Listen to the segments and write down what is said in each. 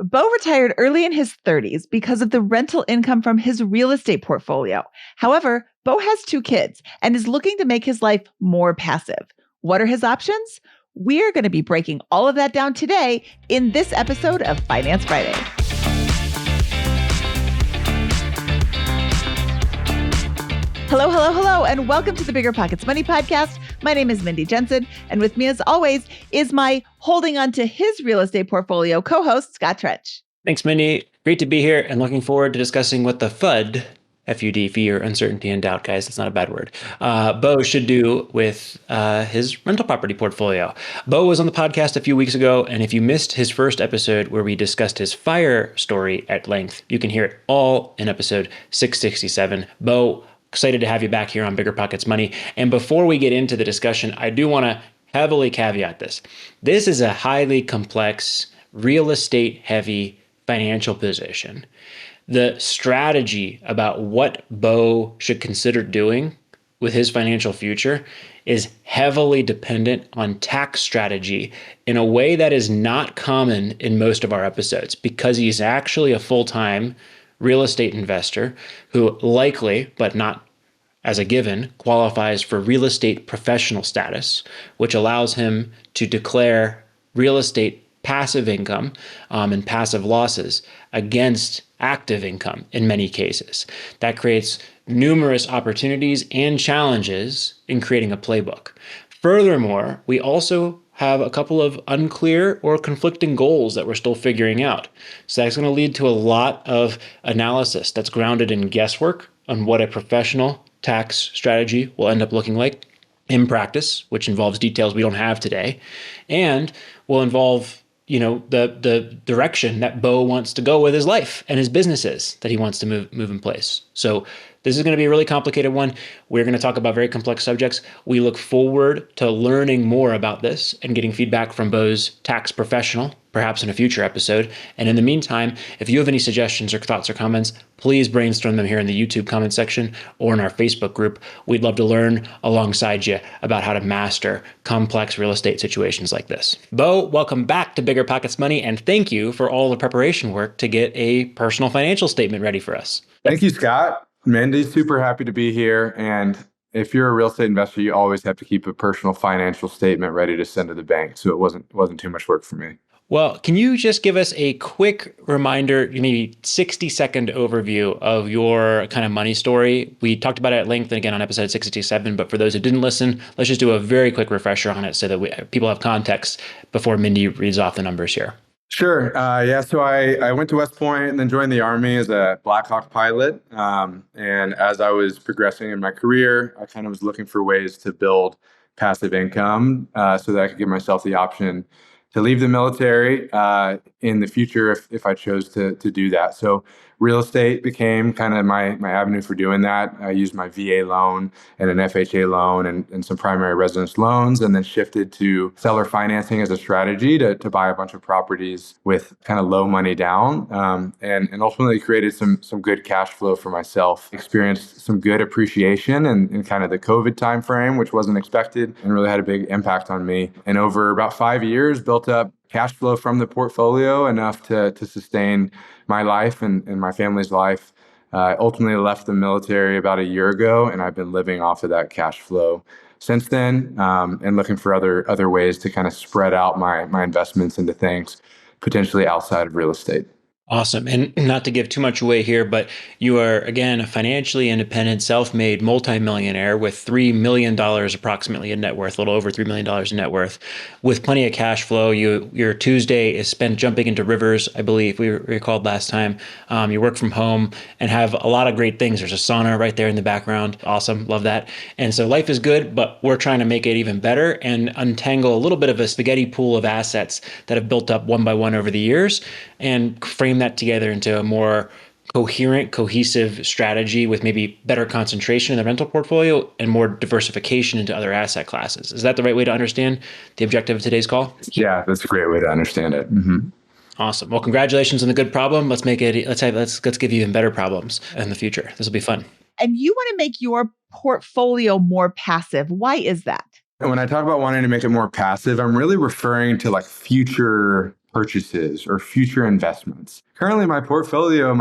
Beau retired early in his 30s because of the rental income from his real estate portfolio. However, Beau has 2 kids and is looking to make his life more passive. What are his options? We're going to be breaking all of that down today in this episode of Finance Friday. Hello, and welcome to the BiggerPockets Money Podcast. My name is Mindy Jensen, and with me as always is my holding on to his real estate portfolio co-host, Scott Trench. Thanks, Mindy. Great to be here and looking forward to discussing what the FUD, F-U-D, fear, uncertainty, and doubt, guys, that's not a bad word, Beau should do with his rental property portfolio. Beau was on the podcast a few weeks ago, and if you missed his first episode where we discussed his fire story at length, you can hear it all in episode 667. Beau, excited to have you back here on BiggerPockets Money. And before we get into the discussion, I do want to heavily caveat this. This is a highly complex, real estate heavy financial position. The strategy about what Beau should consider doing with his financial future is heavily dependent on tax strategy in a way that is not common in most of our episodes, because he's actually a full-time real estate investor who likely, but not as a given, qualifies for real estate professional status, which allows him to declare real estate passive income and passive losses against active income in many cases. That creates numerous opportunities and challenges in creating a playbook. Furthermore, we also have a couple of unclear or conflicting goals that we're still figuring out. So that's going to lead to a lot of analysis that's grounded in guesswork on what a professional tax strategy will end up looking like in practice, which involves details we don't have today, and will involve the direction that Beau wants to go with his life and his businesses that he wants to move in place. So this is going to be a really complicated one. We're going to talk about very complex subjects. We look forward to learning more about this and getting feedback from Beau's tax professional, perhaps in a future episode. And in the meantime, if you have any suggestions or thoughts or comments, please brainstorm them here in the YouTube comment section or in our Facebook group. We'd love to learn alongside you about how to master complex real estate situations like this. Beau, welcome back to BiggerPockets Money, and thank you for all the preparation work to get a personal financial statement ready for us. Thank you, Scott. Mindy, super happy to be here. And if you're a real estate investor, you always have to keep a personal financial statement ready to send to the bank. So it wasn't too much work for me. Well, can you just give us a quick reminder, maybe 60-second overview of your kind of money story? We talked about it at length again on episode 67, but for those who didn't listen, let's just do a very quick refresher on it so that people have context before Mindy reads off the numbers here. Sure. So I went to West Point and then joined the Army as a Black Hawk pilot. And as I was progressing in my career, I kind of was looking for ways to build passive income so that I could give myself the option to leave the military in the future if I chose to do that. So real estate became kind of my avenue for doing that. I used my VA loan and an FHA loan and some primary residence loans, and then shifted to seller financing as a strategy to buy a bunch of properties with kind of low money down, and ultimately created some good cash flow for myself. Experienced some good appreciation in kind of the COVID timeframe, which wasn't expected and really had a big impact on me. And over about 5 years, built up cash flow from the portfolio enough to sustain my life and my family's life. Ultimately left the military about a year ago, and I've been living off of that cash flow since then, and looking for other ways to kind of spread out my investments into things potentially outside of real estate. Awesome. And not to give too much away here, but you are, again, a financially independent, self-made multimillionaire with $3 million approximately in net worth, a little over $3 million in net worth, with plenty of cash flow. Your Tuesday is spent jumping into rivers, I believe we recalled last time. You work from home and have a lot of great things. There's a sauna right there in the background. Awesome. Love that. And so life is good, but we're trying to make it even better and untangle a little bit of a spaghetti pool of assets that have built up one by one over the years and frame that together into a more coherent, cohesive strategy with maybe better concentration in the rental portfolio and more diversification into other asset classes. Is that the right way to understand the objective of today's call? Yeah, that's a great way to understand it. Mm-hmm. Awesome. Well, congratulations on the good problem. Let's give you even better problems in the future. This will be fun. And you want to make your portfolio more passive. Why is that? And when I talk about wanting to make it more passive, I'm really referring to like future purchases or future investments. Currently, my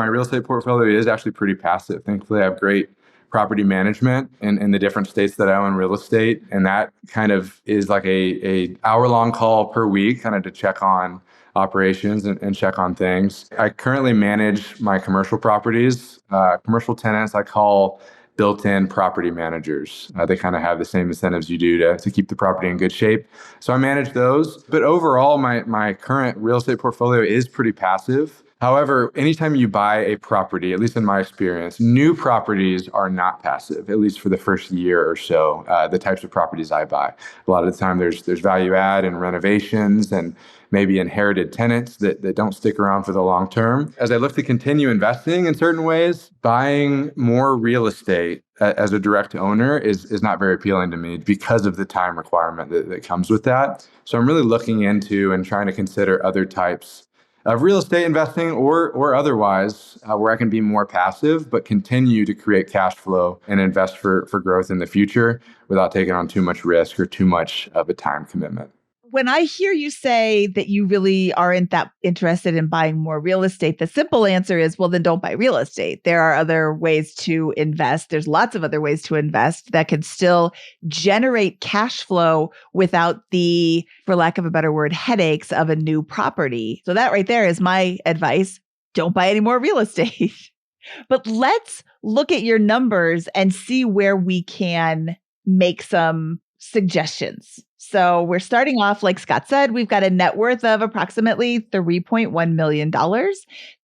real estate portfolio is actually pretty passive. Thankfully, I have great property management in the different states that I own real estate. And that kind of is like a hour-long call per week, kind of to check on operations and check on things. I currently manage my commercial properties. Commercial tenants I call built-in property managers. They kind of have the same incentives you do to keep the property in good shape. So I manage those. But overall, my current real estate portfolio is pretty passive. However, anytime you buy a property, at least in my experience, new properties are not passive, at least for the first year or so, the types of properties I buy. A lot of the time there's value add and renovations and maybe inherited tenants that don't stick around for the long term. As I look to continue investing in certain ways, buying more real estate as a direct owner is not very appealing to me because of the time requirement that comes with that. So I'm really looking into and trying to consider other types of real estate investing or otherwise, where I can be more passive, but continue to create cash flow and invest for growth in the future without taking on too much risk or too much of a time commitment. When I hear you say that you really aren't that interested in buying more real estate, the simple answer is, well, then don't buy real estate. There are other ways to invest. There's lots of other ways to invest that can still generate cash flow without the, for lack of a better word, headaches of a new property. So that right there is my advice. Don't buy any more real estate. But let's look at your numbers and see where we can make some suggestions. So we're starting off, like Scott said, we've got a net worth of approximately $3.1 million.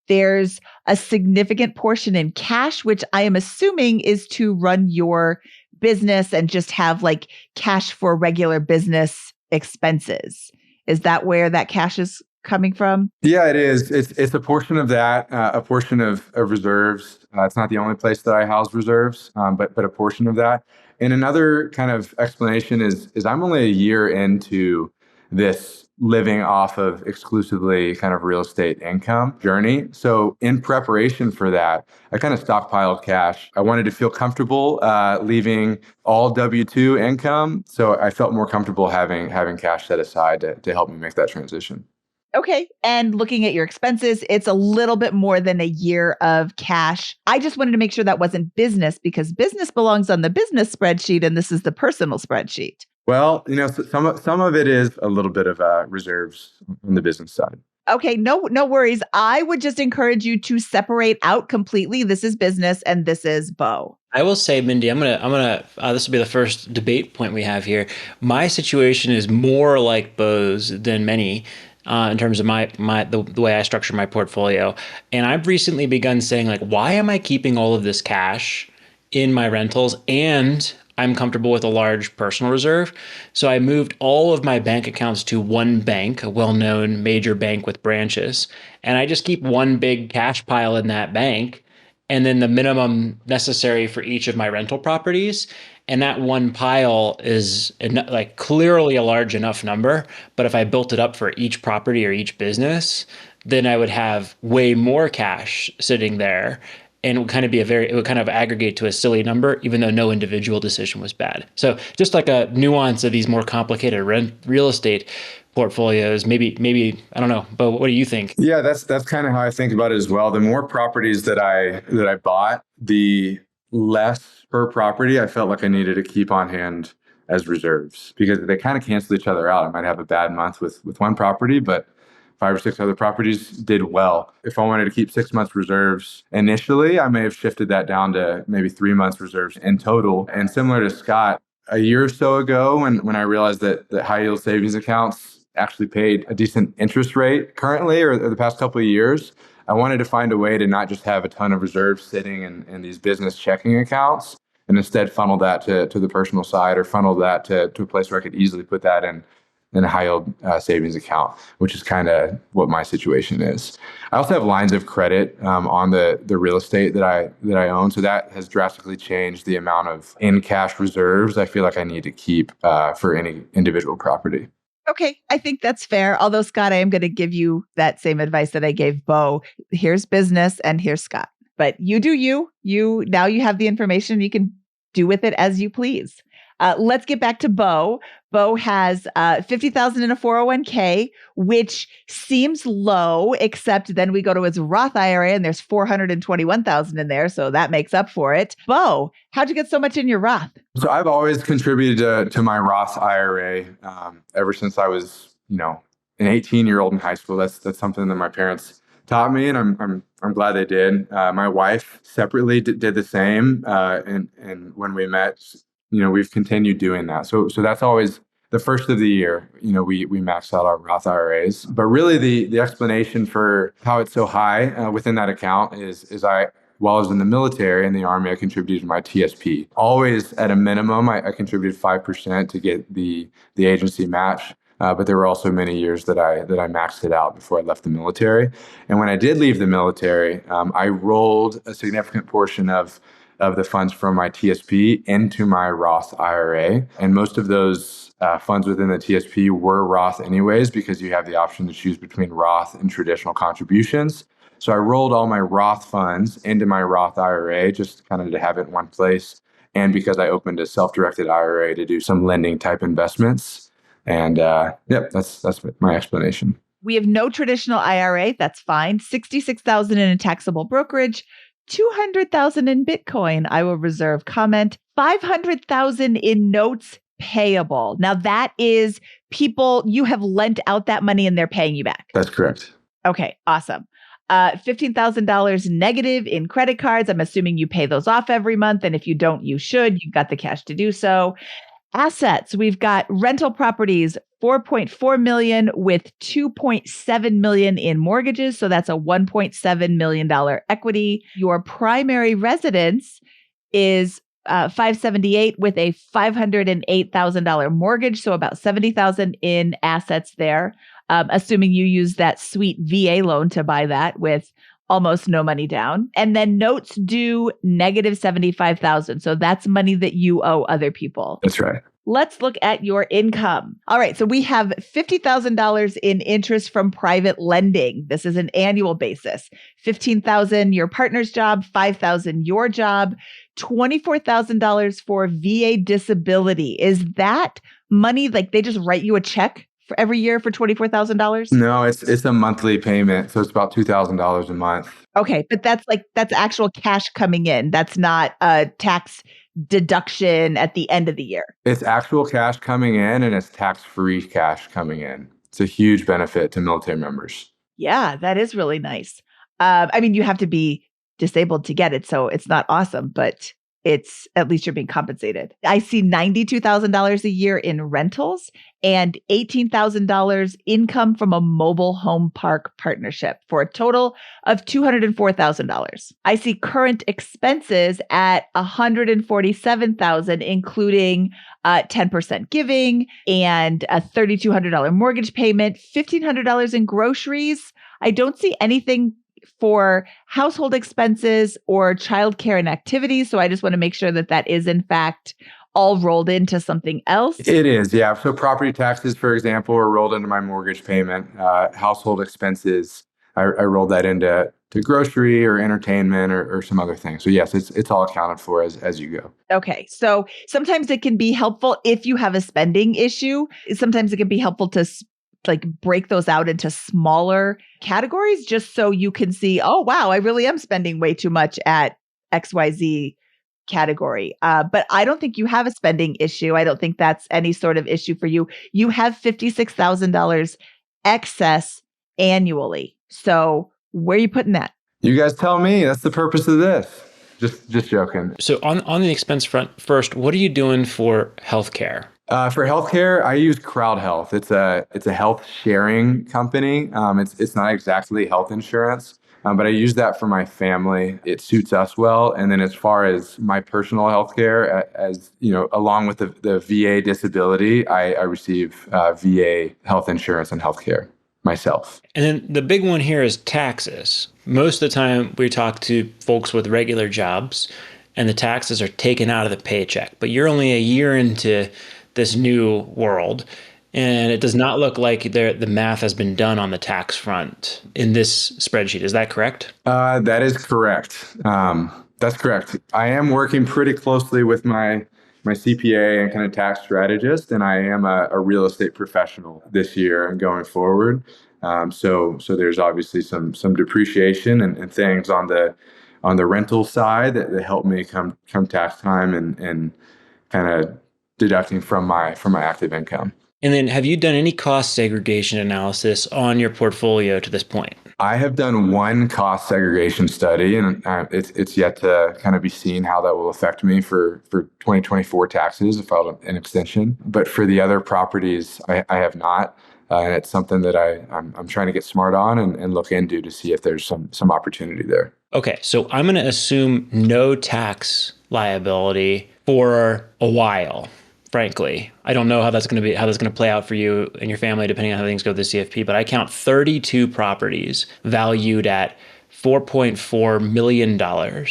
There's a significant portion in cash, which I am assuming is to run your business and just have like cash for regular business expenses. Is that where that cash is coming from? Yeah, it is. It's a portion of that, a portion of reserves. It's not the only place that I house reserves, but a portion of that. And another kind of explanation is I'm only a year into this living off of exclusively kind of real estate income journey. So in preparation for that, I kind of stockpiled cash. I wanted to feel comfortable leaving all W-2 income. So I felt more comfortable having cash set aside to help me make that transition. Okay. And looking at your expenses, it's a little bit more than a year of cash. I just wanted to make sure that wasn't business because business belongs on the business spreadsheet and this is the personal spreadsheet. Well, some of it is a little bit of reserves on the business side. Okay, no worries. I would just encourage you to separate out completely. This is business and this is Beau. I will say, Mindy, I'm gonna. This will be the first debate point we have here. My situation is more like Beau's than many. In terms of the way I structure my portfolio. And I've recently begun saying, like, why am I keeping all of this cash in my rentals? And I'm comfortable with a large personal reserve. So I moved all of my bank accounts to one bank, a well-known major bank with branches. And I just keep one big cash pile in that bank. And then the minimum necessary for each of my rental properties. And that one pile is like clearly a large enough number. But if I built it up for each property or each business, then I would have way more cash sitting there. And it would kind of aggregate to a silly number, even though no individual decision was bad. So just like a nuance of these more complicated real estate portfolios, maybe I don't know, but what do you think? Yeah, that's kind of how I think about it as well. The more properties that I bought, the less per property I felt like I needed to keep on hand as reserves because they kind of cancel each other out. I might have a bad month with one property, but 5 or 6 other properties did well. If I wanted to keep 6 months reserves initially, I may have shifted that down to maybe 3 months reserves in total. And similar to Scott, a year or so ago when I realized that high yield savings accounts actually paid a decent interest rate currently or the past couple of years, I wanted to find a way to not just have a ton of reserves sitting in these business checking accounts and instead funnel that to the personal side or funnel that to a place where I could easily put that in a high yield savings account, which is kind of what my situation is. I also have lines of credit on the real estate that I own. So that has drastically changed the amount of in cash reserves I feel like I need to keep for any individual property. Okay, I think that's fair. Although, Scott, I am going to give you that same advice that I gave Beau. Here's business and here's Scott. But you do you. Now you have the information. You can do with it as you please. Let's get back to Beau. Beau has $50,000 in a 401k, which seems low, except then we go to his Roth IRA and there's $421,000 in there. So that makes up for it. Beau, how'd you get so much in your Roth? So I've always contributed to my Roth IRA ever since I was, an 18-year-old in high school. That's something that my parents taught me, and I'm glad they did. My wife separately did the same, and when we met, we've continued doing that. So that's always the first of the year. We max out our Roth IRAs. But really, the explanation for how it's so high within that account is while I was in the military and the Army, I contributed to my TSP. Always at a minimum, I contributed 5% to get the agency match. But there were also many years that I maxed it out before I left the military. And when I did leave the military, I rolled a significant portion of the funds from my TSP into my Roth IRA. And most of those funds within the TSP were Roth anyways, because you have the option to choose between Roth and traditional contributions. So I rolled all my Roth funds into my Roth IRA just kind of to have it in one place. And because I opened a self-directed IRA to do some lending type investments. And that's my explanation. We have no traditional IRA. That's fine. $66,000 in a taxable brokerage, $200,000 in Bitcoin. I will reserve comment. $500,000 in notes payable. Now that is people, you have lent out that money and they're paying you back. That's correct. Okay, awesome. $15,000 negative in credit cards. I'm assuming you pay those off every month. And if you don't, you should. You've got the cash to do so. Assets, we've got rental properties, $4.4 million with $2.7 million in mortgages. So that's a $1.7 million equity. Your primary residence is $578 with a $508,000 mortgage. So about $70,000 in assets there. Assuming you use that sweet VA loan to buy that with almost no money down. And then notes due negative $75,000. So that's money that you owe other people. That's right. Let's look at your income. All right. So we have $50,000 in interest from private lending. This is an annual basis. $15,000 your partner's job, $5,000 your job, $24,000 for VA disability. Is that money like they just write you a check for every year for $24,000? No, it's a monthly payment. So it's about $2,000 a month. Okay. But that's actual cash coming in. That's not a tax deduction at the end of the year. It's actual cash coming in and it's tax-free cash coming in. It's a huge benefit to military members. Yeah, that is really nice. I mean, you have to be disabled to get it. So it's not awesome, but it's at least you're being compensated. I see $92,000 a year in rentals and $18,000 income from a mobile home park partnership for a total of $204,000. I see current expenses at $147,000, including 10% giving and a $3,200 mortgage payment, $1,500 in groceries. I don't see anything for household expenses or childcare and activities. So I just want to make sure that that is in fact all rolled into something else. It is, yeah. So property taxes, for example, are rolled into my mortgage payment. Household expenses, I rolled that into grocery or entertainment or some other things. So yes, it's all accounted for as you go. Okay. So sometimes it can be helpful if you have a spending issue. Sometimes it can be helpful to break those out into smaller categories just so you can see, oh, wow, I really am spending way too much at XYZ category. But I don't think you have a spending issue. I don't think that's any sort of issue for you. You have $56,000 excess annually. So where are you putting that? You guys tell me. That's the purpose of this. Just joking. So on the expense front, first, what are you doing for healthcare? For healthcare, I use Crowd Health. It's a health sharing company. It's not exactly health insurance, but I use that for my family. It suits us well. And then as far as my personal healthcare, as you know, along with the VA disability, I receive VA health insurance and healthcare myself. And then the big one here is taxes. Most of the time we talk to folks with regular jobs and the taxes are taken out of the paycheck, but you're only a year into this new world. And it does not look like the math has been done on the tax front in this spreadsheet. Is that correct? That is correct. That's correct. I am working pretty closely with my my CPA and kind of tax strategist, and I am a real estate professional this year and going forward. So there's obviously some depreciation and things on the rental side that help me come tax time and kind of deducting from my active income. And then have you done any cost segregation analysis on your portfolio to this point? I have done one cost segregation study, and it's yet to kind of be seen how that will affect me for 2024 taxes if I file an extension. But for the other properties, I have not. And it's something that I'm trying to get smart on and look into to see if there's some opportunity there. Okay, so I'm going to assume no tax liability for a while. Frankly, I don't know how that's going to play out for you and your family, depending on how things go with the CFP. But I count 32 properties valued at $4.4 million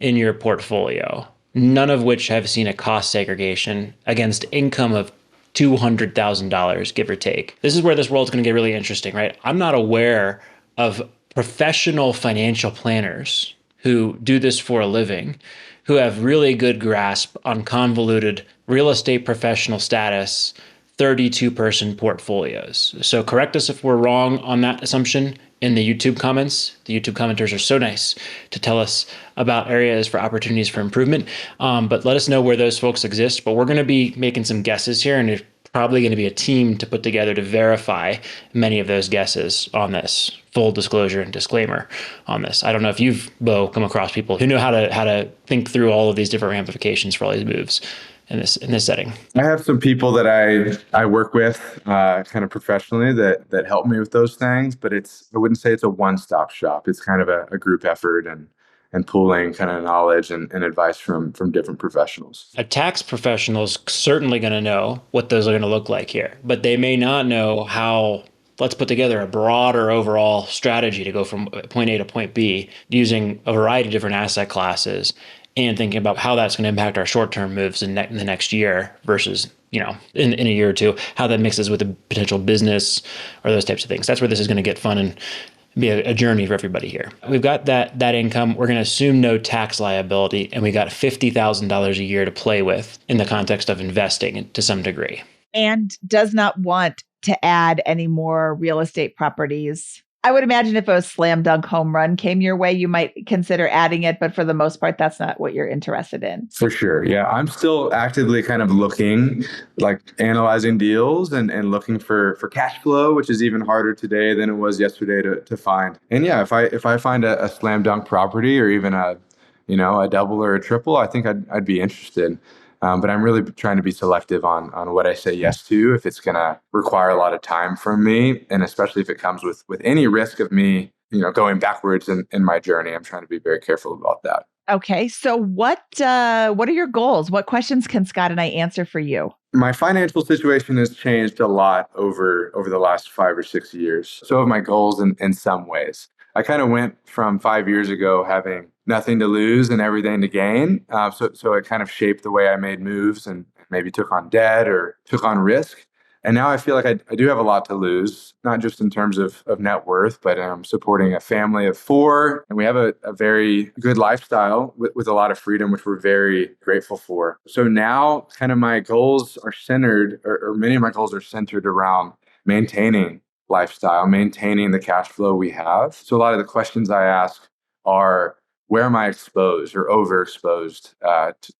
in your portfolio, none of which have seen a cost segregation against income of $200,000, give or take. This is where this world's going to get really interesting, right? I'm not aware of professional financial planners who do this for a living, who have really good grasp on convoluted real estate professional status, 32-person portfolios. So correct us if we're wrong on that assumption in the YouTube comments. The YouTube commenters are so nice to tell us about areas for opportunities for improvement. But let us know where those folks exist. But we're going to be making some guesses here, and it's probably going to be a team to put together to verify many of those guesses on this. Full disclosure and disclaimer on this. I don't know if you've, Beau, come across people who know how to think through all of these different ramifications for all these moves in this setting. I have some people that I work with kind of professionally that help me with those things, but I wouldn't say it's a one-stop shop. It's kind of a group effort and pooling kind of knowledge and advice from different professionals. A tax professional is certainly going to know what those are going to look like here, but they may not know how. Let's put together a broader overall strategy to go from point A to point B using a variety of different asset classes and thinking about how that's going to impact our short-term moves in the next year versus, in a year or two, how that mixes with a potential business or those types of things. That's where this is going to get fun and be a journey for everybody here. We've got that income. We're going to assume no tax liability, and we got $50,000 a year to play with in the context of investing to some degree. And does not want to add any more real estate properties. I would imagine if a slam dunk home run came your way, you might consider adding it, but for the most part, that's not what you're interested in. For sure. Yeah. I'm still actively kind of looking, like analyzing deals and looking for cash flow, which is even harder today than it was yesterday to find. And yeah, if I find a slam dunk property or even a double or a triple, I think I'd be interested. But I'm really trying to be selective on what I say yes to, if it's going to require a lot of time from me, and especially if it comes with any risk of me, going backwards in my journey. I'm trying to be very careful about that. Okay, so what are your goals? What questions can Scott and I answer for you? My financial situation has changed a lot over the last 5 or 6 years. So have my goals in some ways. I kind of went from 5 years ago having nothing to lose and everything to gain. So it kind of shaped the way I made moves and maybe took on debt or took on risk. And now I feel like I do have a lot to lose, not just in terms of net worth, but I'm supporting a family of 4. And we have a very good lifestyle with a lot of freedom, which we're very grateful for. So now kind of my goals are centered, or many of my goals are centered around maintaining lifestyle, maintaining the cash flow we have. So a lot of the questions I ask are, where am I exposed or overexposed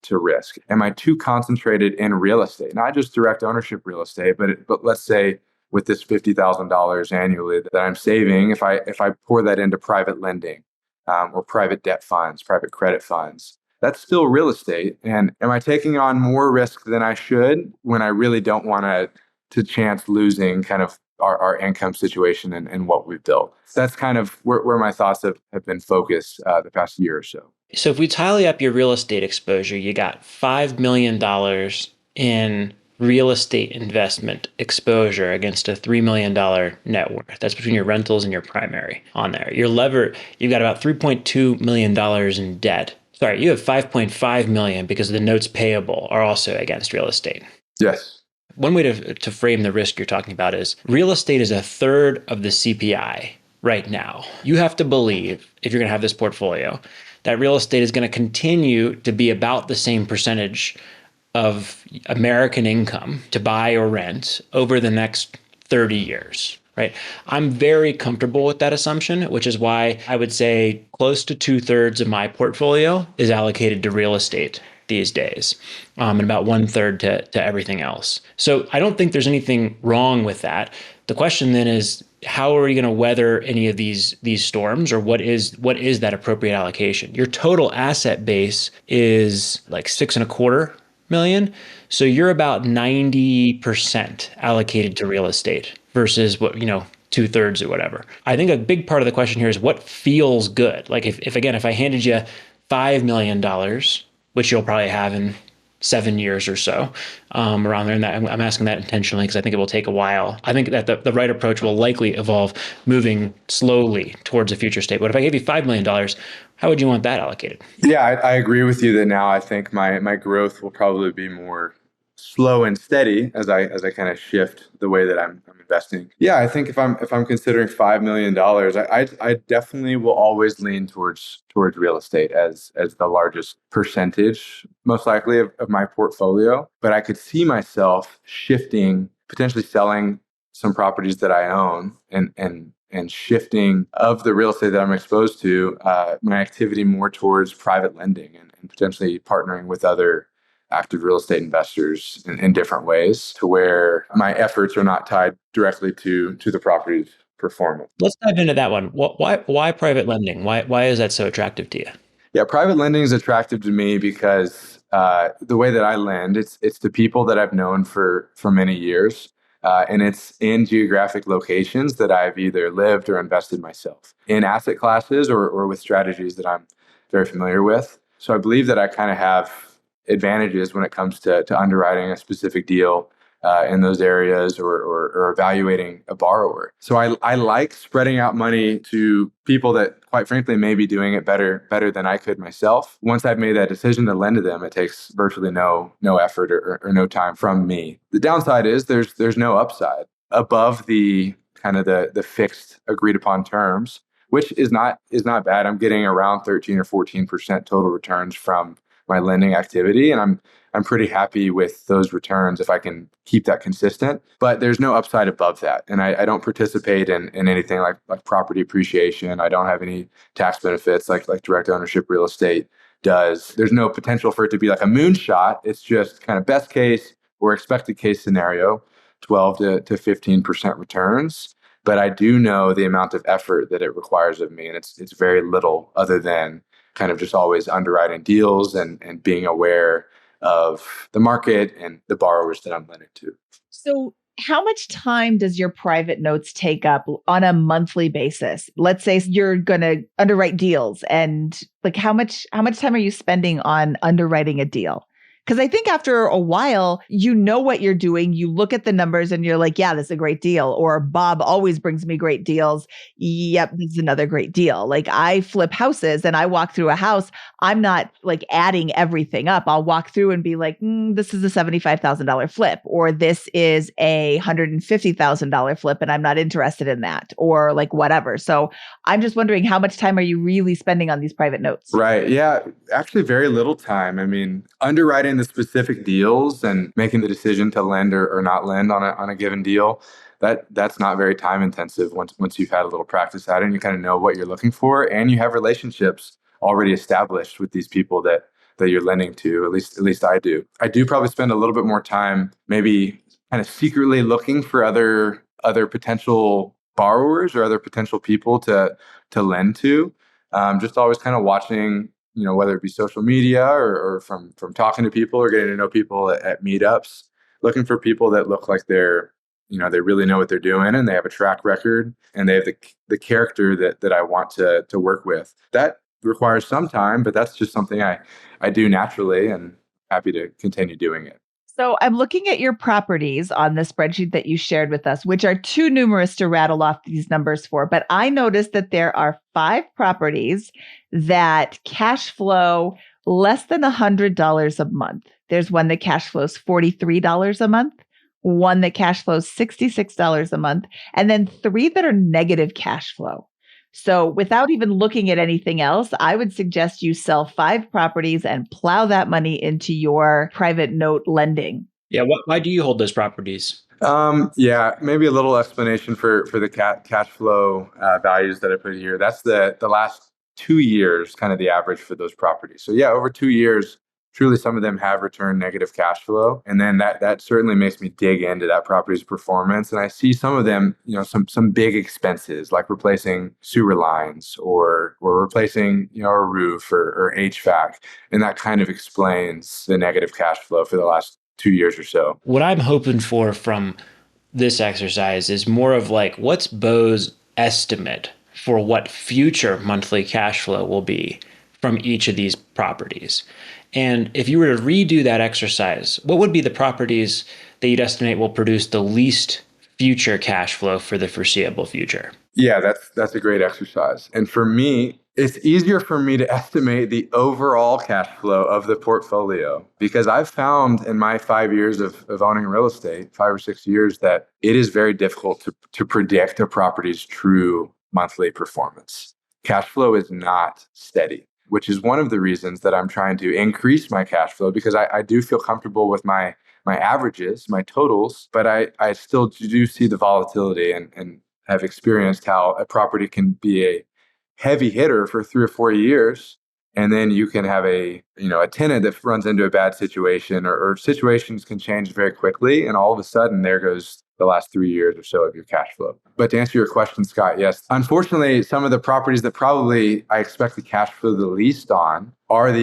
to risk? Am I too concentrated in real estate? Not just direct ownership real estate, but let's say with this $50,000 annually that I'm saving, if I pour that into private lending or private debt funds, private credit funds, that's still real estate. And am I taking on more risk than I should when I really don't want to chance losing kind of our income situation and what we've built? That's kind of where my thoughts have been focused the past year or so. So if we tally up your real estate exposure, you got $5 million in real estate investment exposure against a $3 million net worth. That's between your rentals and your primary on there. You've got about $3.2 million in debt. Sorry, you have $5.5 million because the notes payable are also against real estate. Yes. One way to frame the risk you're talking about is real estate is a third of the CPI right now. You have to believe, if you're going to have this portfolio, that real estate is going to continue to be about the same percentage of American income to buy or rent over the next 30 years, right? I'm very comfortable with that assumption, which is why I would say close to 2/3 of my portfolio is allocated to real estate these days, and about 1/3 to everything else. So I don't think there's anything wrong with that. The question then is, how are you going to weather any of these storms, or what is that appropriate allocation? Your total asset base is like 6.25 million. So you're about 90% allocated to real estate versus what, 2/3 or whatever. I think a big part of the question here is what feels good. Like if I handed you $5 million, which you'll probably have in 7 years or so, around there. And that, I'm asking that intentionally because I think it will take a while. I think that the right approach will likely evolve moving slowly towards a future state. But if I gave you $5 million, how would you want that allocated? Yeah, I agree with you that now I think my growth will probably be more slow and steady as I kind of shift the way that I'm investing. Yeah, I think if I'm considering $5 million, I definitely will always lean towards real estate as the largest percentage, most likely of my portfolio. But I could see myself shifting, potentially selling some properties that I own and shifting of the real estate that I'm exposed to, my activity more towards private lending and potentially partnering with other active real estate investors in different ways to where my efforts are not tied directly to the property's performance. Let's dive into that one. Why private lending? Why is that so attractive to you? Yeah, private lending is attractive to me because the way that I lend, it's to people that I've known for many years. And it's in geographic locations that I've either lived or invested myself in asset classes or with strategies that I'm very familiar with. So I believe that I kind of have advantages when it comes to underwriting a specific deal in those areas or evaluating a borrower. So I like spreading out money to people that, quite frankly, may be doing it better than I could myself. Once I've made that decision to lend to them, it takes virtually no effort or no time from me. The downside is there's no upside above the kind of the fixed agreed upon terms, which is not bad. I'm getting around 13 or 14% total returns from my lending activity, and I'm pretty happy with those returns if I can keep that consistent. But there's no upside above that, and I don't participate in anything like property appreciation. I don't have any tax benefits like direct ownership real estate does. There's no potential for it to be like a moonshot. It's just kind of best case or expected case scenario, 12 to 15% returns. But I do know the amount of effort that it requires of me, and it's very little other than kind of just always underwriting deals and being aware of the market and the borrowers that I'm lending to. So how much time does your private notes take up on a monthly basis? Let's say you're going to underwrite deals, and like how much time are you spending on underwriting a deal? Because I think after a while, you know what you're doing. You look at the numbers and you're like, yeah, this is a great deal. Or Bob always brings me great deals. Yep, this is another great deal. Like I flip houses and I walk through a house. I'm not like adding everything up. I'll walk through and be like, this is a $75,000 flip, or this is a $150,000 flip and I'm not interested in that, or like whatever. So I'm just wondering, how much time are you really spending on these private notes? Right. Yeah. Actually, very little time. I mean, underwriting the specific deals and making the decision to lend or not lend on a given deal, that's not very time intensive once you've had a little practice at it and you kind of know what you're looking for and you have relationships already established with these people that you're lending to. At least I do. I do probably spend a little bit more time maybe kind of secretly looking for other potential borrowers or other potential people to lend to. Just always kind of watching, whether it be social media or from talking to people or getting to know people at meetups, looking for people that look like they really know what they're doing and they have a track record and they have the character that I want to work with. That requires some time, but that's just something I do naturally and happy to continue doing it. So I'm looking at your properties on the spreadsheet that you shared with us, which are too numerous to rattle off these numbers for. But I noticed that there are 5 properties that cash flow less than $100 a month. There's one that cash flows $43 a month, one that cash flows $66 a month, and then 3 that are negative cash flow. So without even looking at anything else, I would suggest you sell 5 properties and plow that money into your private note lending. Yeah. Why do you hold those properties? Yeah, maybe a little explanation for the cash flow values that I put here. That's the last 2 years, kind of the average for those properties. So yeah, over 2 years, truly some of them have returned negative cash flow, and then that certainly makes me dig into that property's performance. And I see some of them, some big expenses like replacing sewer lines or replacing a roof or HVAC, and that kind of explains the negative cash flow for the last 2 years or so. What I'm hoping for from this exercise is more of like, what's Beau's estimate for what future monthly cash flow will be from each of these properties? And if you were to redo that exercise, what would be the properties that you'd estimate will produce the least future cash flow for the foreseeable future? Yeah, that's a great exercise. And for me, it's easier for me to estimate the overall cash flow of the portfolio because I've found in my 5 years of owning real estate, 5 or 6 years, that it is very difficult to predict a property's true monthly performance. Cash flow is not steady, which is one of the reasons that I'm trying to increase my cash flow because I do feel comfortable with my averages, my totals, but I still do see the volatility and have experienced how a property can be a heavy hitter for 3 or 4 years. And then you can have a tenant that runs into a bad situation or situations can change very quickly. And all of a sudden there goes the last 3 years or so of your cash flow. But to answer your question, Scott, yes, unfortunately, some of the properties that probably I expect the cash flow the least on are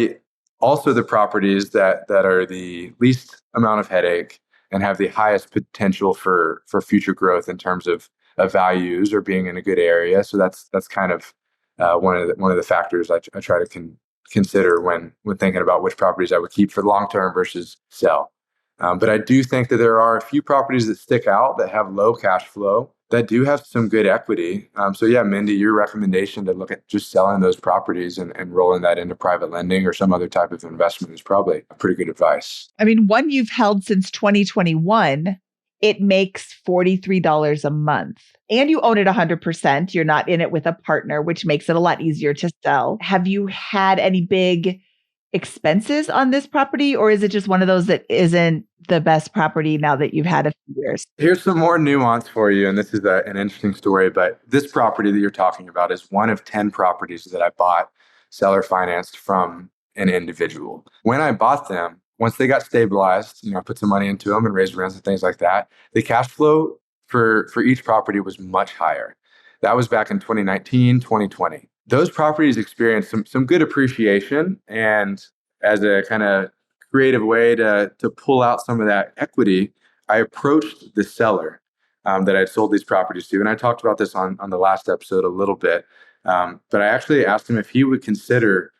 also the properties that are the least amount of headache and have the highest potential for future growth in terms of values or being in a good area. So that's kind of one of the factors I try to consider when thinking about which properties I would keep for long term versus sell. But I do think that there are a few properties that stick out that have low cash flow that do have some good equity. So yeah, Mindy, your recommendation to look at just selling those properties and rolling that into private lending or some other type of investment is probably a pretty good advice. I mean, one you've held since 2021, it makes $43 a month. And you own it 100%. You're not in it with a partner, which makes it a lot easier to sell. Have you had any big expenses on this property, or is it just one of those that isn't the best property now that you've had a few years? Here's some more nuance for you, and this is an interesting story, but this property that you're talking about is one of 10 properties that I bought seller financed from an individual. When I bought them, once they got stabilized, I put some money into them and raised rents and things like that. The cash flow for each property was much higher. That was back in 2019, 2020. Those properties experienced some good appreciation, and as a kind of creative way to pull out some of that equity, I approached the seller that I sold these properties to, and I talked about this on the last episode a little bit, but I actually asked him if he would consider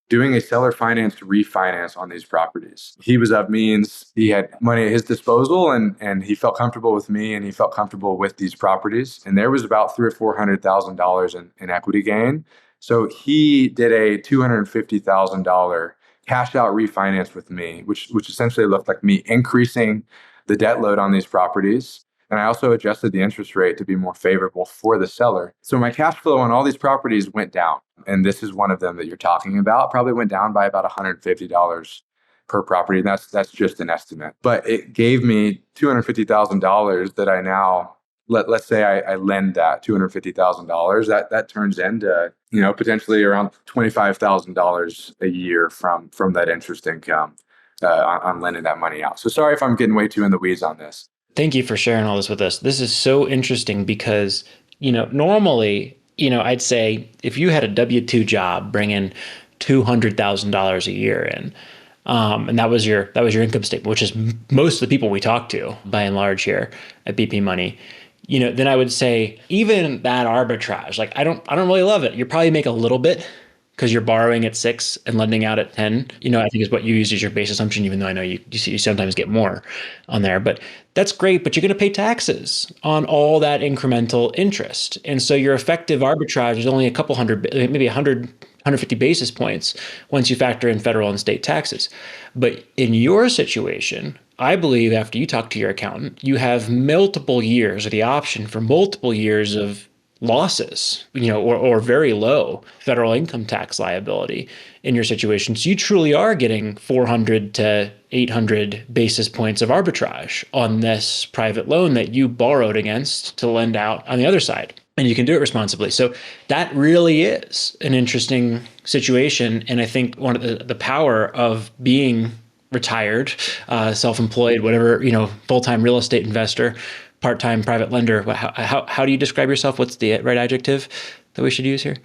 doing a seller financed refinance on these properties. He was of means, he had money at his disposal, and he felt comfortable with me, and he felt comfortable with these properties. And there was about $300,000 or $400,000 in equity gain. So he did a $250,000 cash out refinance with me, which essentially looked like me increasing the debt load on these properties. And I also adjusted the interest rate to be more favorable for the seller. So my cash flow on all these properties went down. And this is one of them that you're talking about. Probably went down by about $150 per property. And that's just an estimate. But it gave me $250,000 that I now, let's say I lend that $250,000. That turns into, potentially around $25,000 a year from that interest income on lending that money out. So sorry if I'm getting way too in the weeds on this. Thank you for sharing all this with us. This is so interesting because, normally, I'd say if you had a W-2 job bringing $200,000 a year in, and that was your income statement, which is most of the people we talk to by and large here at BP Money, then I would say even that arbitrage, like I don't really love it. You probably make a little bit because you're borrowing at 6 and lending out at 10, I think is what you use as your base assumption, even though I know you sometimes get more on there. But that's great, but you're going to pay taxes on all that incremental interest. And so your effective arbitrage is only a couple hundred, maybe 100, 150 basis points once you factor in federal and state taxes. But in your situation, I believe after you talk to your accountant, you have multiple years or the option for multiple years of losses, or very low federal income tax liability in your situation. So you truly are getting 400 to 800 basis points of arbitrage on this private loan that you borrowed against to lend out on the other side. And you can do it responsibly. So that really is an interesting situation. And I think one of the power of being retired, self-employed, whatever, full-time real estate investor, part-time private lender. How do you describe yourself? What's the right adjective that we should use here?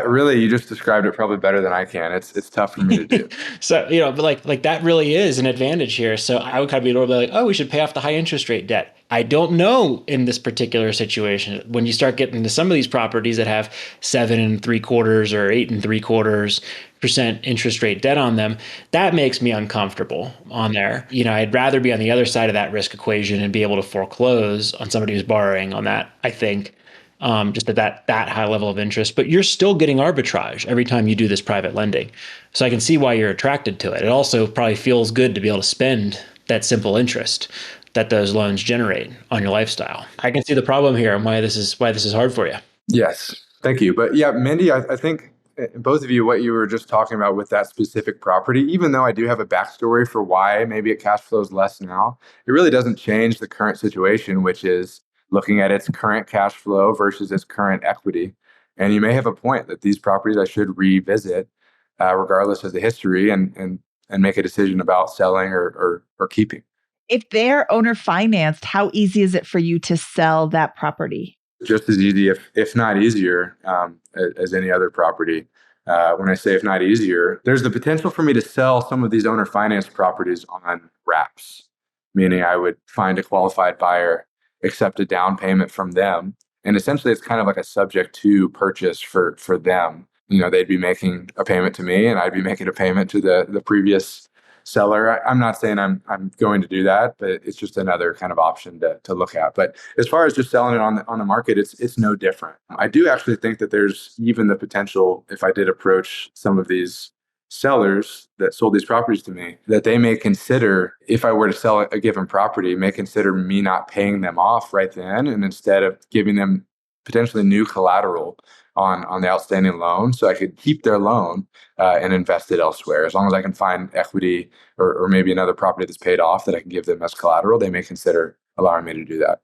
Really, you just described it probably better than I can. It's tough for me to do. So, but like that really is an advantage here. So I would kind of be a little bit like, oh, we should pay off the high interest rate debt. I don't know in this particular situation. When you start getting into some of these properties that have 7.75% or 8.75% interest rate debt on them, that makes me uncomfortable on there. I'd rather be on the other side of that risk equation and be able to foreclose on somebody who's borrowing on that, I think, just at that high level of interest. But you're still getting arbitrage every time you do this private lending. So I can see why you're attracted to it. It also probably feels good to be able to spend that simple interest that those loans generate on your lifestyle. I can see the problem here and why this is hard for you. Yes, thank you. But yeah, Mindy, I think both of you, what you were just talking about with that specific property, even though I do have a backstory for why maybe it cash flows less now, it really doesn't change the current situation, which is looking at its current cash flow versus its current equity. And you may have a point that these properties I should revisit, regardless of the history, and make a decision about selling or keeping. If they're owner financed, how easy is it for you to sell that property? Just as easy, if not easier, as any other property. When I say if not easier, there's the potential for me to sell some of these owner financed properties on wraps, meaning I would find a qualified buyer, accept a down payment from them, and essentially it's kind of like a subject to purchase for them. They'd be making a payment to me, and I'd be making a payment to the previous seller. I'm not saying I'm going to do that, but it's just another kind of option to look at. But as far as just selling it on the market, it's no different. I do actually think that there's even the potential, if I did approach some of these sellers that sold these properties to me, that they may consider, if I were to sell a given property, may consider me not paying them off right then, and instead of giving them potentially new collateral on the outstanding loan, so I could keep their loan and invest it elsewhere. As long as I can find equity or maybe another property that's paid off that I can give them as collateral, they may consider allowing me to do that.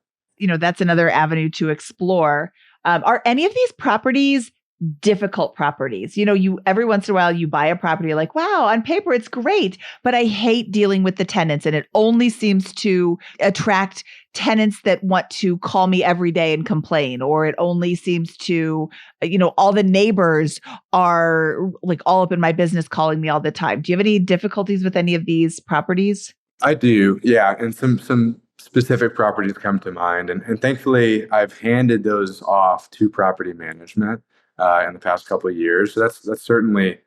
That's another avenue to explore. Are any of these properties difficult properties? You every once in a while you buy a property, you're like, wow, on paper it's great, but I hate dealing with the tenants, and it only seems to attract tenants that want to call me every day and complain, or it only seems to, all the neighbors are like all up in my business calling me all the time. Do you have any difficulties with any of these properties? I do, yeah, and some specific properties come to mind, and thankfully I've handed those off to property management in the past couple of years. So that's certainly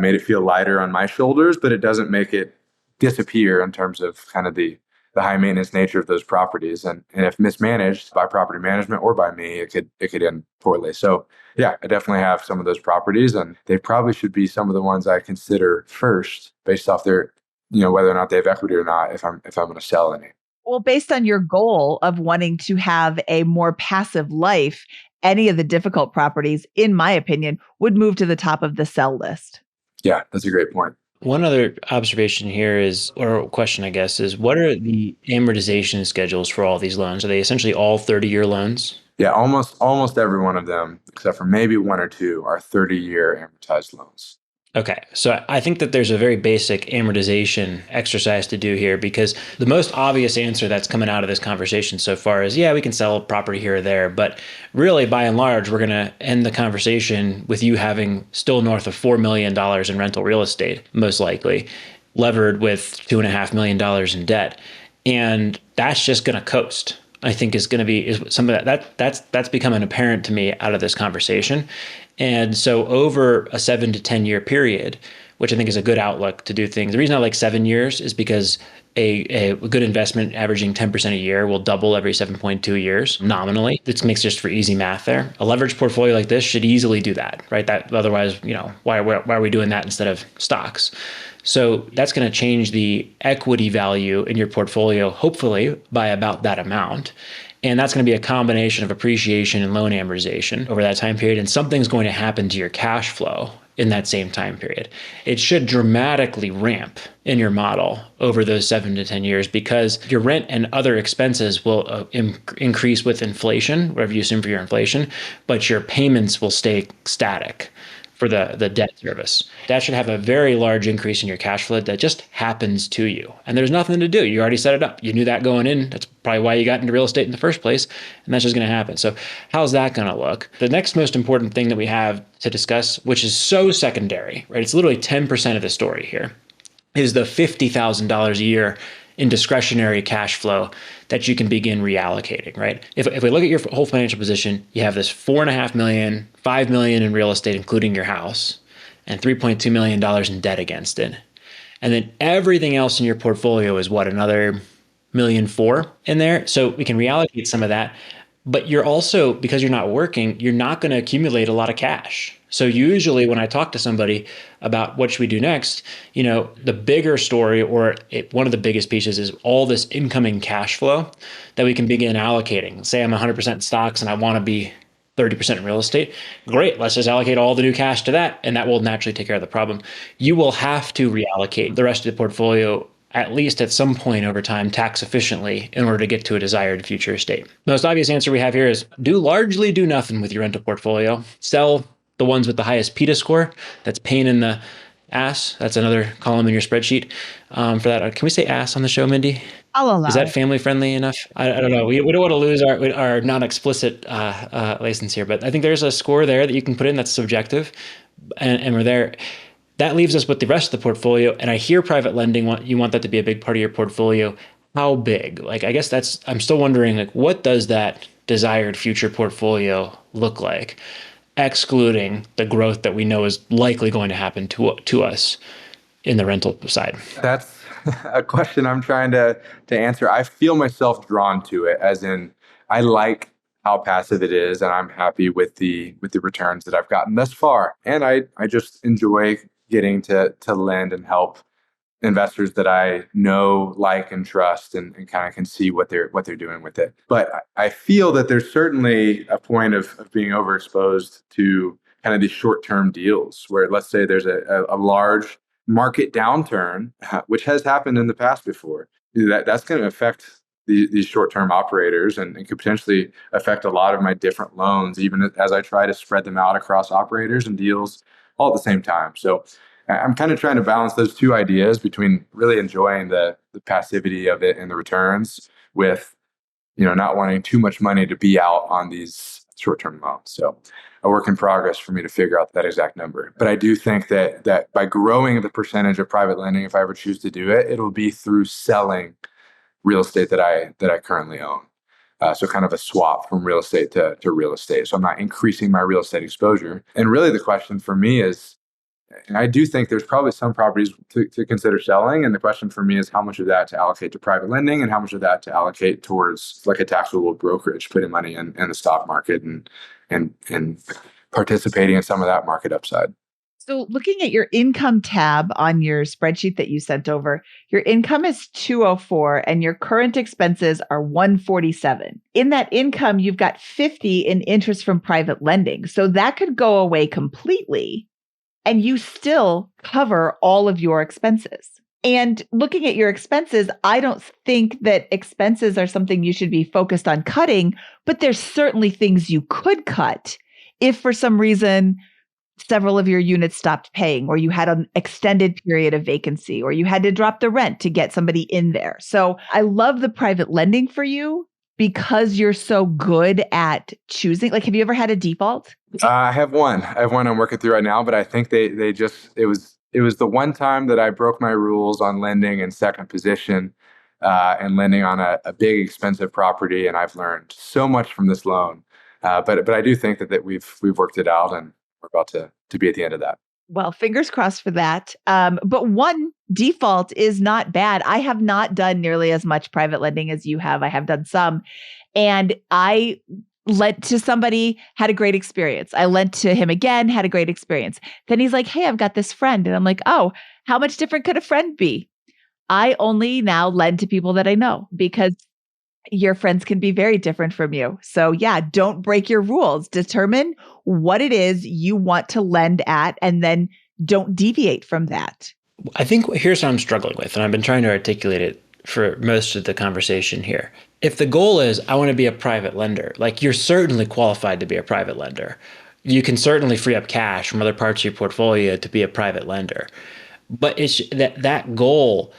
made it feel lighter on my shoulders, but it doesn't make it disappear in terms of kind of the high maintenance nature of those properties. And if mismanaged by property management or by me, it could end poorly. So yeah, I definitely have some of those properties, and they probably should be some of the ones I consider first based off their, whether or not they have equity or not, if I'm going to sell any. Well, based on your goal of wanting to have a more passive life, any of the difficult properties, in my opinion, would move to the top of the sell list. Yeah, that's a great point. One other observation here is, or question, I guess, is what are the amortization schedules for all these loans? Are they essentially all 30-year loans? Yeah, almost every one of them, except for maybe one or two, are 30-year amortized loans. Okay, so I think that there's a very basic amortization exercise to do here, because the most obvious answer that's coming out of this conversation so far is, yeah, we can sell a property here or there. But really, by and large, we're going to end the conversation with you having still north of $4 million in rental real estate, most likely, levered with $2.5 million in debt. And that's just going to coast. I think is some of that's becoming apparent to me out of this conversation. And so over a 7 to 10 year period, which I think is a good outlook to do things. The reason I like 7 years is because a good investment averaging 10% a year will double every 7.2 years nominally. This makes just for easy math there. A leveraged portfolio like this should easily do that, right? That otherwise, why are we doing that instead of stocks? So that's going to change the equity value in your portfolio, hopefully by about that amount. And that's going to be a combination of appreciation and loan amortization over that time period. And something's going to happen to your cash flow in that same time period. It should dramatically ramp in your model over those 7 to 10 years because your rent and other expenses will increase with inflation, whatever you assume for your inflation, but your payments will stay static for the debt service. That should have a very large increase in your cash flow that just happens to you. And there's nothing to do. You already set it up. You knew that going in. That's probably why you got into real estate in the first place. And that's just going to happen. So how's that going to look? The next most important thing that we have to discuss, which is so secondary, right? It's literally 10% of the story here, is the $50,000 a year in discretionary cash flow that you can begin reallocating, right? If we look at your whole financial position, you have this $4.5 million, $5 million in real estate, including your house, and $3.2 million in debt against it. And then everything else in your portfolio is what, another $1.4 million in there? So we can reallocate some of that. But you're also, because you're not working, you're not going to accumulate a lot of cash. So usually when I talk to somebody about what should we do next, the bigger story or one of the biggest pieces is all this incoming cash flow that we can begin allocating. Say I'm 100% stocks and I want to be 30% in real estate. Great, let's just allocate all the new cash to that, and that will naturally take care of the problem. You will have to reallocate the rest of the portfolio at least at some point over time, tax efficiently in order to get to a desired future state. The most obvious answer we have here is largely do nothing with your rental portfolio. Sell the ones with the highest PETA score. That's pain in the ass. That's another column in your spreadsheet for that. Can we say ass on the show, Mindy? I'll allow Is that it. family friendly enough? I don't know. We don't want to lose our non-explicit license here, but I think there's a score there that you can put in that's subjective, and we're there. That leaves us with the rest of the portfolio. And I hear private lending, you want that to be a big part of your portfolio. How big? I guess I'm still wondering, what does that desired future portfolio look like, excluding the growth that we know is likely going to happen to us in the rental side? That's a question I'm trying to answer. I feel myself drawn to it, as in I like how passive it is, and I'm happy with the returns that I've gotten thus far. And I just enjoy getting to lend and help investors that I know, like, and trust, and kind of can see what they're doing with it. But I feel that there's certainly a point of being overexposed to kind of these short-term deals where, let's say there's a large market downturn, which has happened in the past before. That's going to affect these short-term operators and could potentially affect a lot of my different loans, even as I try to spread them out across operators and deals all at the same time. So I'm kind of trying to balance those two ideas between really enjoying the passivity of it and the returns with, not wanting too much money to be out on these short-term loans. So a work in progress for me to figure out that exact number. But I do think that by growing the percentage of private lending, if I ever choose to do it, it'll be through selling real estate that I currently own. So kind of a swap from real estate to real estate. So I'm not increasing my real estate exposure. And really the question for me is, and I do think there's probably some properties to consider selling. And the question for me is how much of that to allocate to private lending and how much of that to allocate towards like a taxable brokerage, putting money in the stock market and participating in some of that market upside. So looking at your income tab on your spreadsheet that you sent over, your income is 204 and your current expenses are 147. In that income, you've got 50 in interest from private lending. So that could go away completely and you still cover all of your expenses. And looking at your expenses, I don't think that expenses are something you should be focused on cutting, but there's certainly things you could cut if for some reason several of your units stopped paying, or you had an extended period of vacancy, or you had to drop the rent to get somebody in there. So I love the private lending for you because you're so good at choosing. Have you ever had a default? I have one. I'm working through right now, but I think it was the one time that I broke my rules on lending in second position and lending on a big expensive property, and I've learned so much from this loan. But I do think that we've worked it out, and we're about to be at the end of that. Well, fingers crossed for that. But one default is not bad. I have not done nearly as much private lending as you have. I have done some. And I lent to somebody, had a great experience. I lent to him again, had a great experience. Then he's like, hey, I've got this friend. And I'm like, oh, how much different could a friend be? I only now lend to people that I know because Your friends can be very different from you. So yeah, don't break your rules. Determine what it is you want to lend at, and then don't deviate from that. I think here's what I'm struggling with, and I've been trying to articulate it for most of the conversation here. If the goal is I want to be a private lender, like you're certainly qualified to be a private lender. You can certainly free up cash from other parts of your portfolio to be a private lender. But it's that goal,